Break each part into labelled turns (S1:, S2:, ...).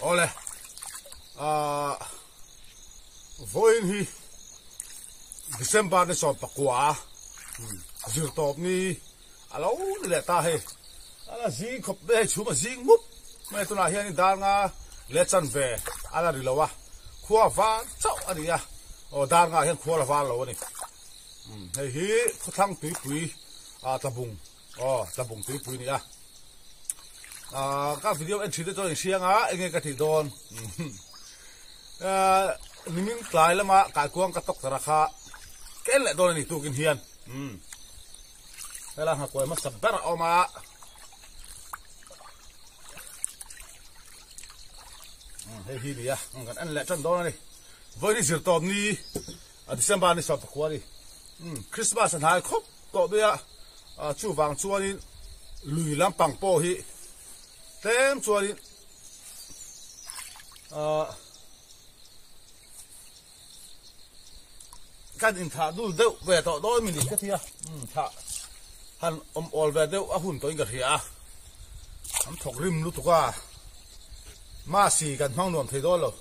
S1: ole voin hi December ni som pakwa zir top ni alo le ta he ala zi khop be chuma zi ngup me tuna hian ni dar nga le chan ve ala rilawa khuwa va chau aria o dar nga hian khuwa va lo ni hei hi khothang tui pui tabung tabung tui pui ni các video anh chỉ cho anh xem anh cái thì đòn mình lại là mà cái quang cái tóc ra khá cái lại đòn này tu kinh hiền đây là học quay mất sập bát ở mà hay hi đi còn anh lại chân đòn này với đi rửa tôm đi December đi sập qua đi Christmas anh hai khóc tọt đi chú vàng chú đi lùi làm bằng po hi tem chua đi cái in thả đu đeo về tọt đôi mình đi cái thia thả han ol về đeo hun tôi cái thia hắn thọc rim lúc qua ma xì gần hoang nuông thấy đó rồi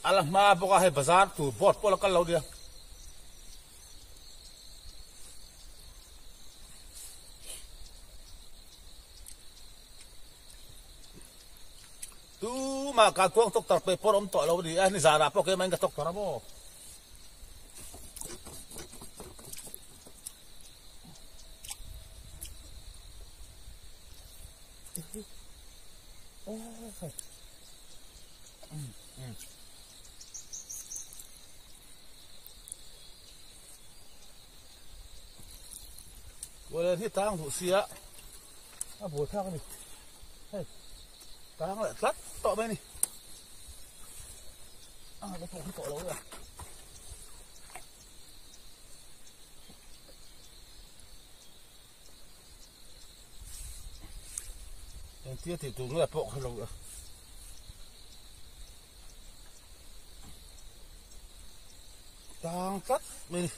S1: ala ma boka hay bazar tu bot pola kal lo dia tu ma ka kuang tok tar pe porom to lo di ni zara po ke man ka tok tar mo vừa thì tang thủ xía bùa thang này tang lại lắt tọ bên này cái thủ cái tọ lâu rồi đằng kia thì tụi nó là bọ lâu rồi tang lắt bên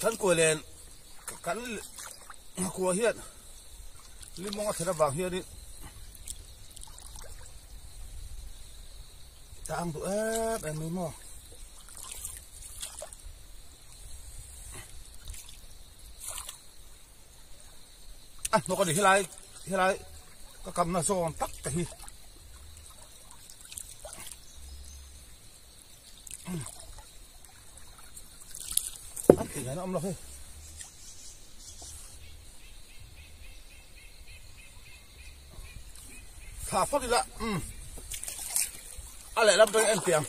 S1: thân của lên cắn của hiện liên mong thấy là vàng hiện đi tạm tụ ép em mới mò nó còn để hiện lại có cầm nó giòn tắc cái gì thì nó âm lo hết thả phát đi lại lại làm tôi em tiền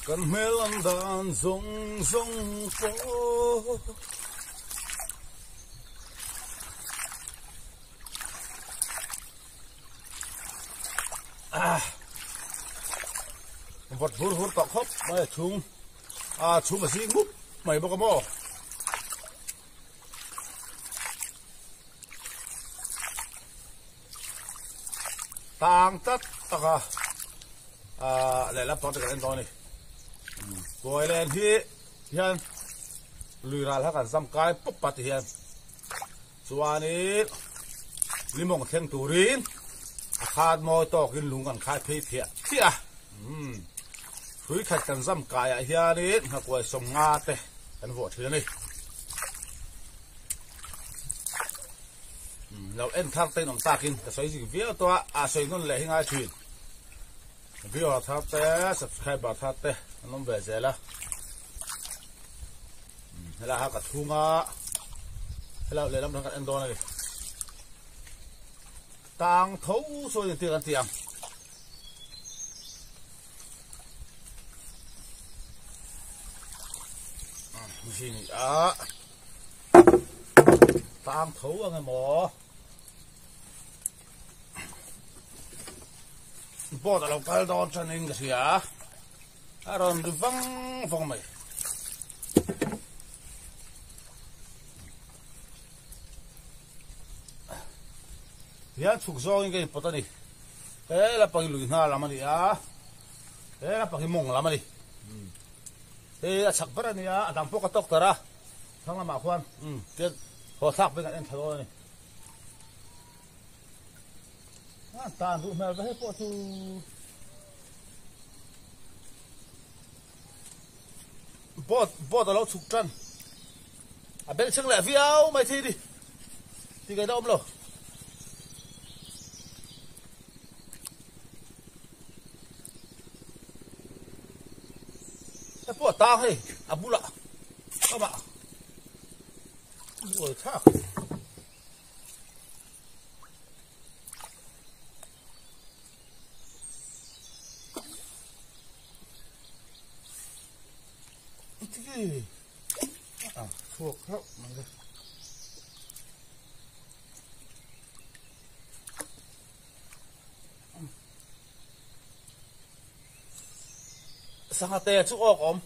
S1: cần mê lần đàn rung rung phố vật vur tọt khóc đây chúng chúng mà xí ngúp mày bao mò tang tất tắc lại lắp tọt cái đó này rồi lên hiền lùi ra là cái dăm cái bốc bát hiền xóa ní limong thêm turin khát mồi to cái lúng gần khai phê thiệt thiệt khơi khách cái dăm cái à hiền ní học quay sông nga tê anh vợ thế này lâu em thang tay nòng ta kinh cái xoay gì vía to xoay nó lại ngay chuyện vía thang tay subscribe thang tay nó về giờ là hay cả thu ngà hay là lấy làm thằng anh đó này tang thấu rồi tiền tiền gì nhỉ tang thấu anh mò bọt ở local đó cho nên cái gì à rồi đi văng vòng mày ya chuk zo cái bọt này thế là bằng lùi na làm gì à thế là bằng mông làm gì thế là sắc bớt này à đang phố cái tóc ra thằng làm mà khoan cái hồ sắc bên cạnh em thấy này ta đủ mèo với bộ tu bọt ở lâu chục chân à bên chân lẹ video mày thi đi thì cái đâu rồi cái bọt tao hay à bù lạ các bạn rồi chắc thuộc không sang hạt tê chút ốc om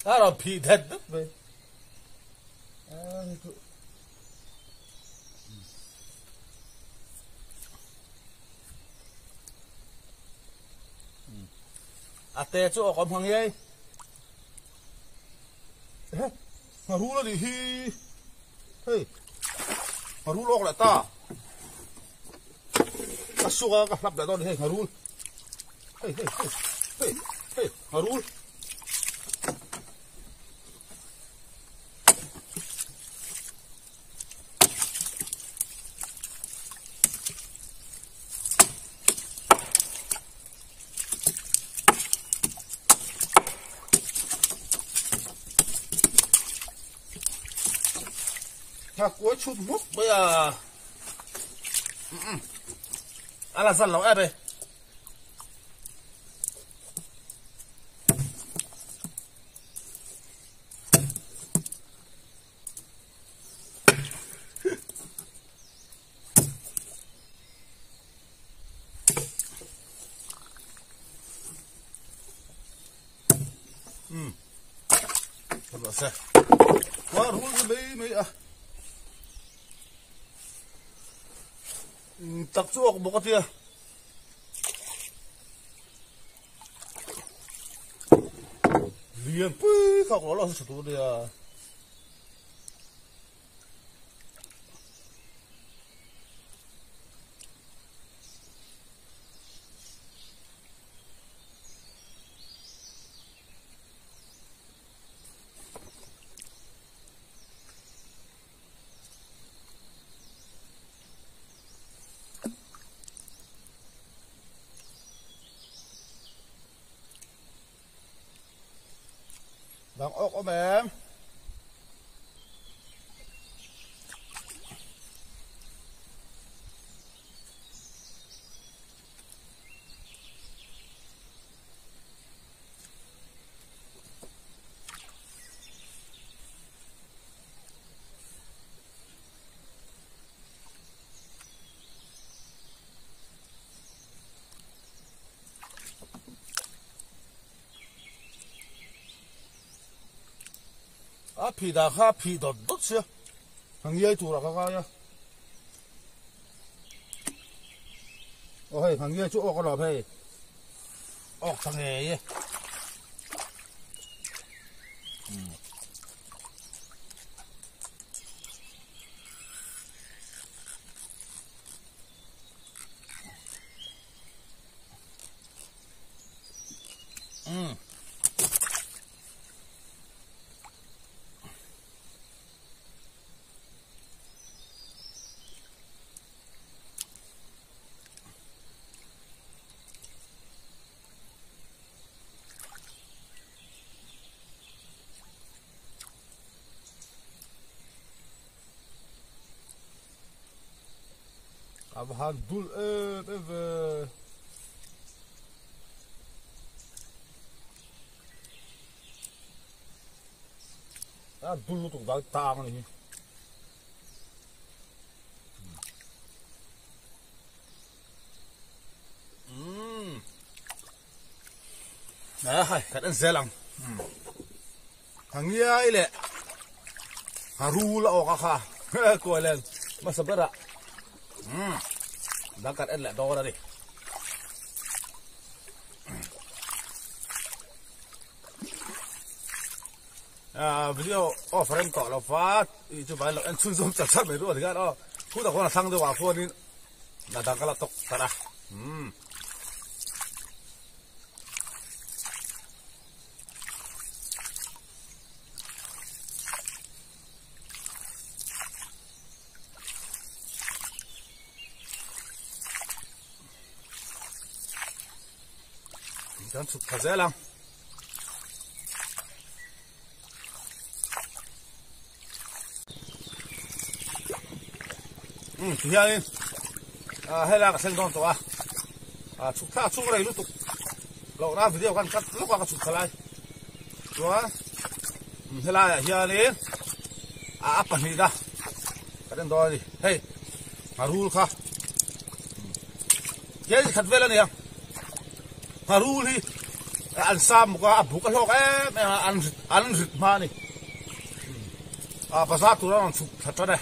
S1: đó là phi thật đấy vậy à tê chỗ còn thằng ấy mà rú là gì hi hey mà rú lóc lại ta à xua cái lắp lại đó đi hey mà rú hey hey hey hey hey mà rú thằng cuối chút múc bây giờ là dần lòng em đây không được xe quá rú cái mấy à tắc chuộc một cái tia liền pui không có lo sụt đi à đang ốc ôm em à phi đã khá phi đột đốt xưa thằng ấy chủ là cái nhá ôi thằng ấy chỗ có là phải thằng này अब हाथ दुल à dul nó tụng tang này hay cái ăn dễ lắm hàng nhia ấy lệ haru là ốc à coi lên mà sao vậy đã cái ăn lệ đó ra đi video frame cọ là phát chú phải là anh chui zoom chặt chặt mấy đứa thì cái đó phút đầu con là sang được vào phun đi là đang cái là tốc thật à Jangan suka jalan. Thì hay hay là cái sen con tổ chụp thả chụp này lúc tục lậu ra video con cắt lúc qua chụp lại đó hay là hiện lên apa nih dah kadang doa đi hey harul kah jadi khát về là nè harul đi ăn sam qua buk cái lọc em ăn rực mà nè bazar tu orang chụp thật đấy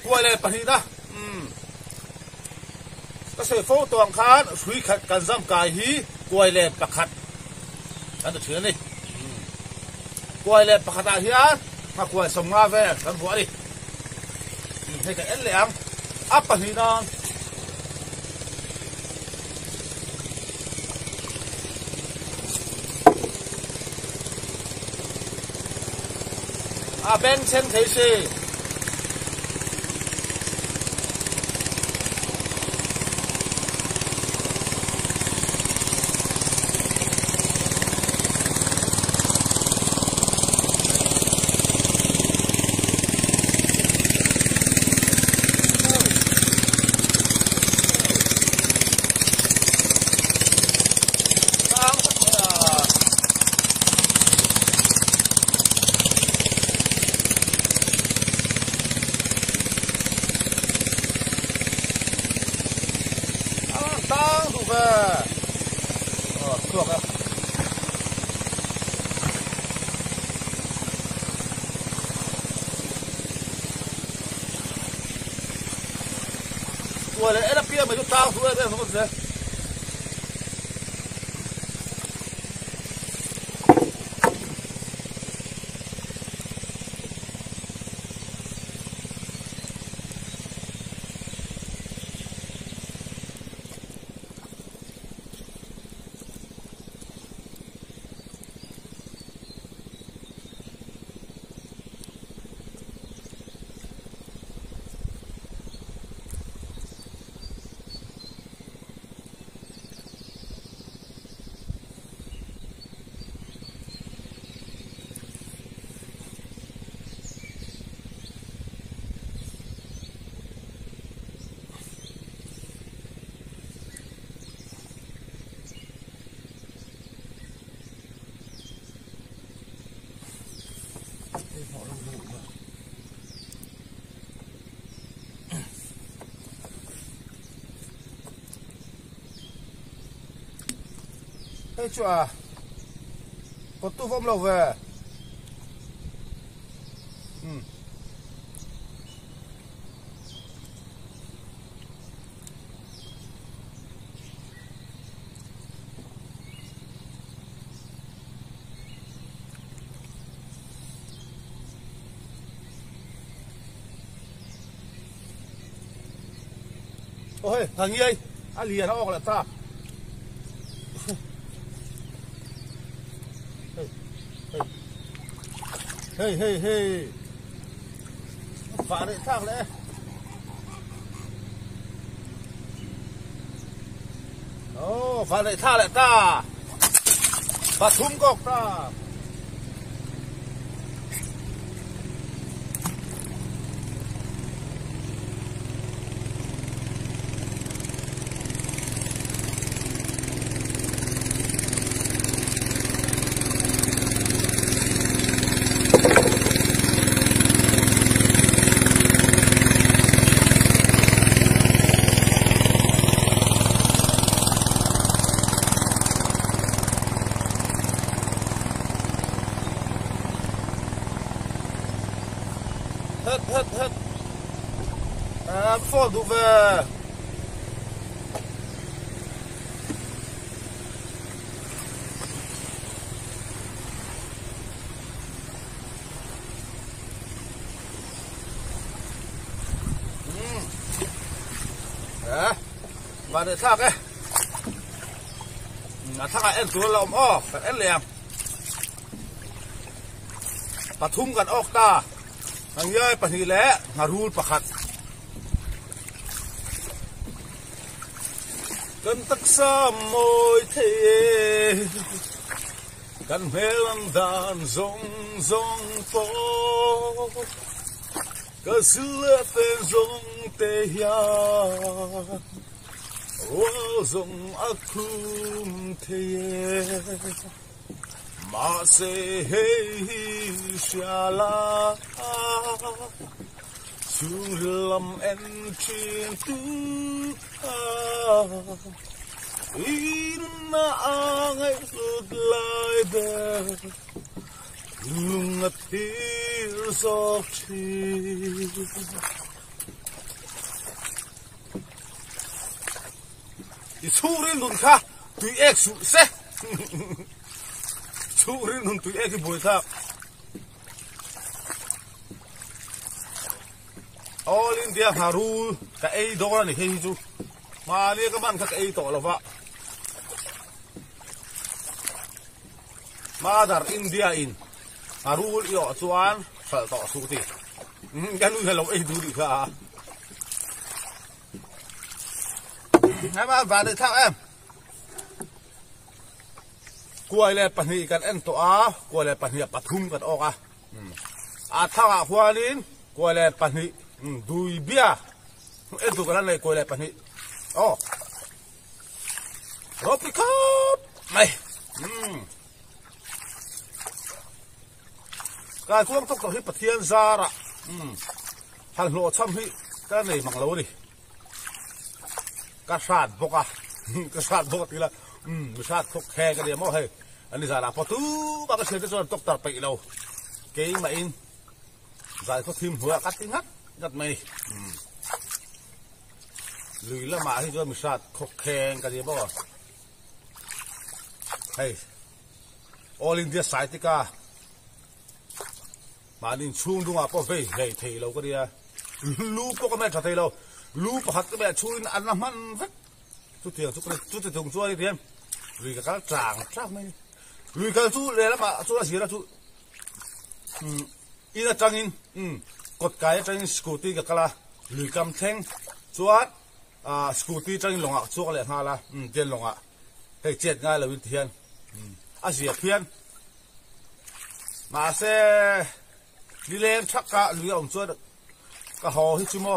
S1: quay lại phần đó, cái sự phô tuồng khán suy khát cần dám cài hí quay lại bạc khát, anh được chưa này, quay lại bạc khát à hiền, mà quay sông nga về, anh vua đi, thấy cái anh lẹm, áp phần đó, bên trên thấy gì? Thuộc à? Ủa đấy là kia mà chúng tao thôi bây giờ nó có gì? Hey chua, có tu phong lầu về. Ôi, thằng Nhi ơi, ăn liền nó là ta. Hey. Phá đấy thằng đấy. Phá đấy thằng lại ta. Phá thúng cọc ta. hết phô đủ về và để thác ấy thác emตัวเราอ้อแต่เอ็นเหลี่ยมปะทุ่มกันออกตาทางย่อยปะทีแหละมารูดประคัดกันตักสามมวยเทกันเฮลังดานซงโปก็เสือเป็นซงเตีย我从阿库提马赛黑下拉，苏拉姆恩天图啊，伊那爱路来的，路那天索起。Surin nun ka, tui ek su se. Surin nun tui ek boy ta. All India harul ka ei dora ni hei chu. Ma ni ka man ka ei to lova. Ma dar India in. Harul yo chuan sal to su ti. Ganu hello ei du di ka. Hai ba vào được thao em quay lại bản hìnhกันem tổ á quay lại bản hình bắt thumกันออกthao à hoa lên quay lại bản hình đuôi bia em tụi cái này quay lại bản hình rốt đi khóc này cái cuốn tóc cái bát thiên ra ra hàng lộ chăm hi cái này mặc lâu điกระสาดบกกระสาดบกทีละกระสาดพกแค่กันเดียวมั้งเฮ้ยอันนี้สาระพอตู้บางกระเสือจะส่วนตกตัดไปเราเก่งมาอินใส่ก็ทิมหัวกัดทิ้งงัดไม่หรือละมาที่จะมีสาดพกแข่งกันเดียวมั้งเฮ้ยออลอินเดียสายติกามาดินชุ่มดูมาพอเฟ้ยเฮ้ยเทเราก็เดียลูกพวกก็ไม่ถัดเทเราลูกหัดก็แบบช่วยอันน้ำมันทุกเที่ยวทุกคนทุกที่ตรงช่วยเทียมลุยกับการจ่างไม่ลุยกับช่วยเลยแล้วมาช่วยเสียแล้วช่วยอีน่าจังอินกดไก่จังอินสกูตี้กับกะละลุยกำแทงช่วยสกูตี้จังอินลงอ่ะช่วยอะไรฮะละเดินลงอ่ะให้เจ็ดง่ายเลยวินเทียนเสียเพี้ยนมาเซ่ดิเลนชักกะลุยเอาช่วยกะหอฮิชิโม่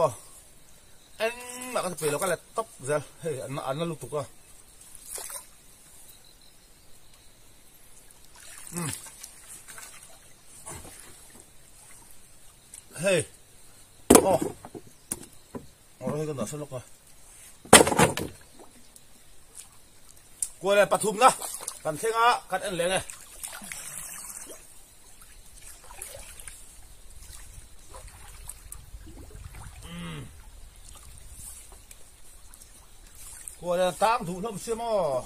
S1: anh mà có thể nó cái là tóc ra hey anh nó lục tục à hey oh đây cái nào sao lục à qua đây bắt thùng đó cần thêm á cần ăn liền này qua đây tang thủ nó xem mò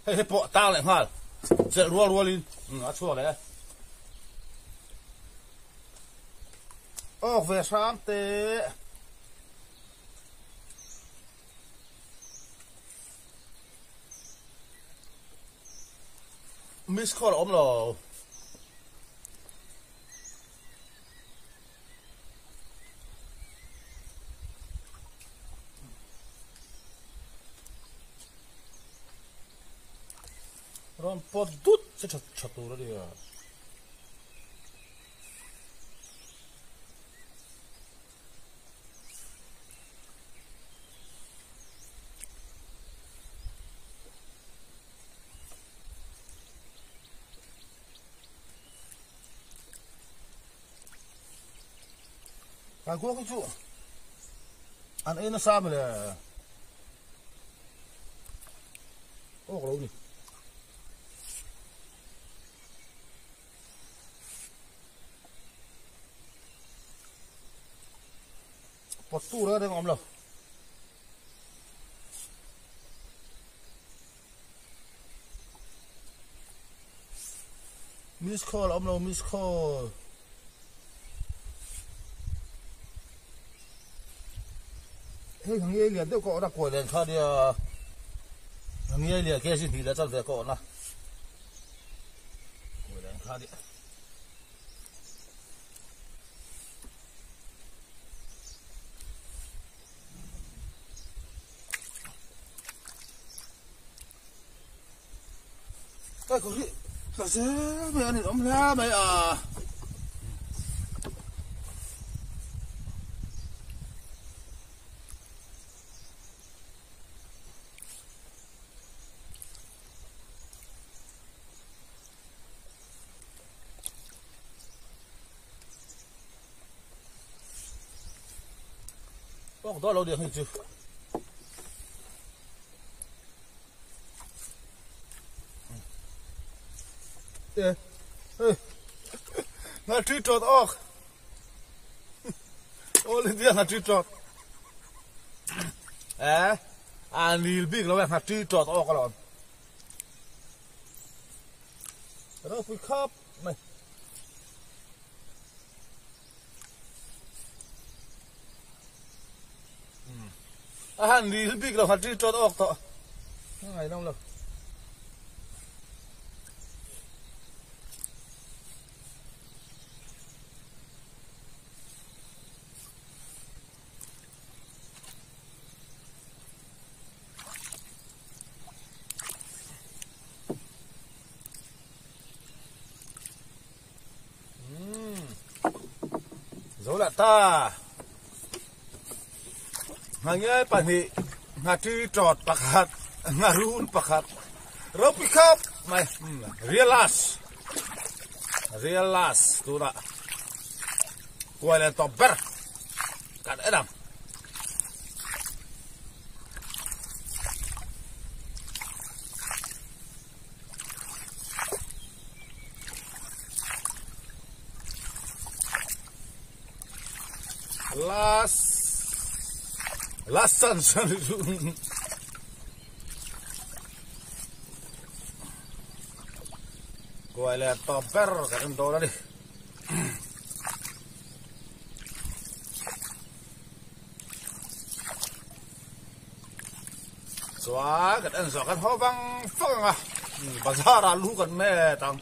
S1: hay bỏ tang lại ha sẽ rua lên nó chua đấy về sáng tệ miss call ốm rồi ron podut sẽ chặt tủ đó đi à cái cuốc cái trụ ăn ấy nó sao mà là ô đâu đi Pot tu ra đang om lo. Miss call om lo miss call. Hey thằng nghe liền đâu có đã quay lên khai đi à. Thằng nghe liền kia xin thì là chắc sẽ có na. Quay lên khai đi. Cái có gì? Sao thế? Mày ăn thịt ống ra mày à? Có đó lâu điện hay chưa? Ê, ngã trì trọt ốc. Ô lên tiếng ngã trì trọt. Anh đi biết là ngã trì trọt ốc rồi. Rồi phải khắp mày. Anh đi biết là ngã trì trọt ốc thôi. Ngày đâu rồi. Dấu là ta hàng nhai bản thị ngà trì trọt bạc hạt ngà run bạc hạt rau pick up mày realize tu đã quay lên top ber cắt edam last sun quay lên top ber cái thằng đó đi xóa cái anh xóa cái hoa văng phăng à bazar ra lú con mẹ tăng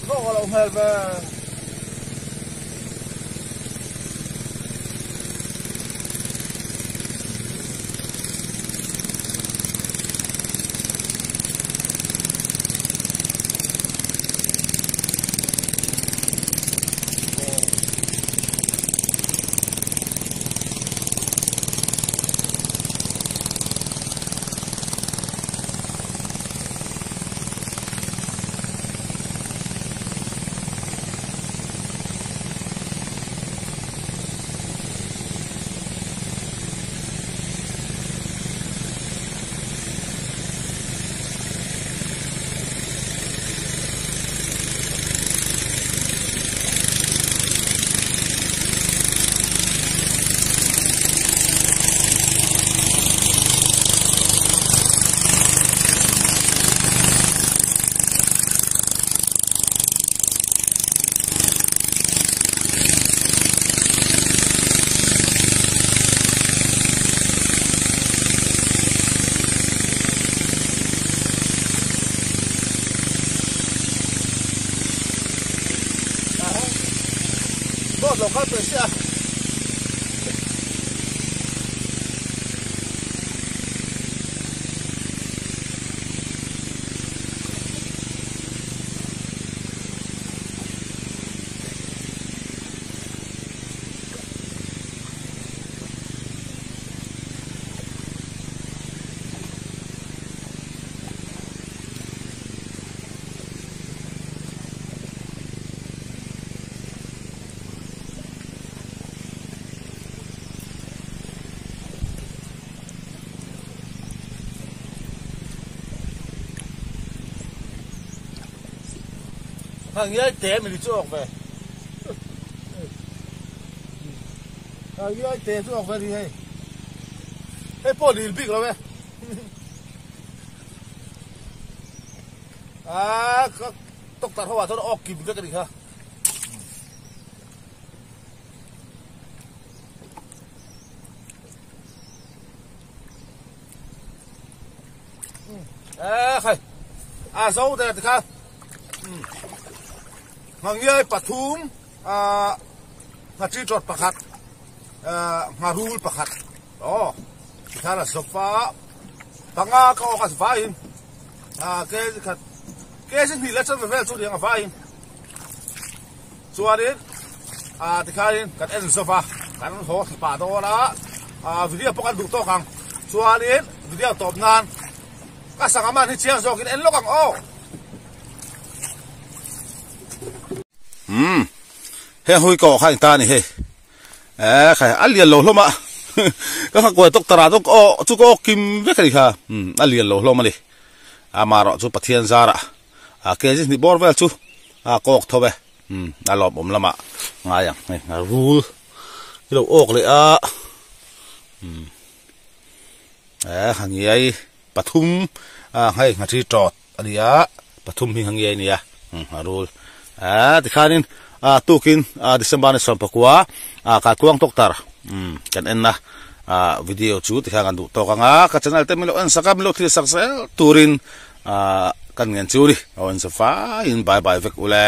S1: kalau helva có dầu khát về xe thằng ấy té mình đi chuộc về thằng ấy té chuộc về đi hay hey bỏ đi bị rồi về các tóc tạt hoa thôi nó ọc kìm cái gì ha khai dấu đây thì khai hàng year pathum ngachi trot pakhat ngarul pakhat thara sofa panga ka okas vain ke sin hi lechan vel chu ding vain chuarin tikhain kan en sofa kan ho pa do la video pokan du to kang chuarin video top nan ka sangaman hi chiang zokin en lokang he hui ko khai ta ni he khai alian lo hloma ka kha ko tok tara tok chu ko kim ve khari kha alian lo hloma ni amaro chu pathian zara ke ji ni borvel chu kok thobe alop om lama ngayang nga rule lo ok le hangi ai pathum hai ngati tot alia pathum hi hangi ai ni rule tikhanin tukin December ni sampakwa ka kuang toktar kan enna video chu tikhangan du to kanga ka channel te milo en sakam lo thil saksel turin kan ngen chu ni on sa fa in bye bye vek ule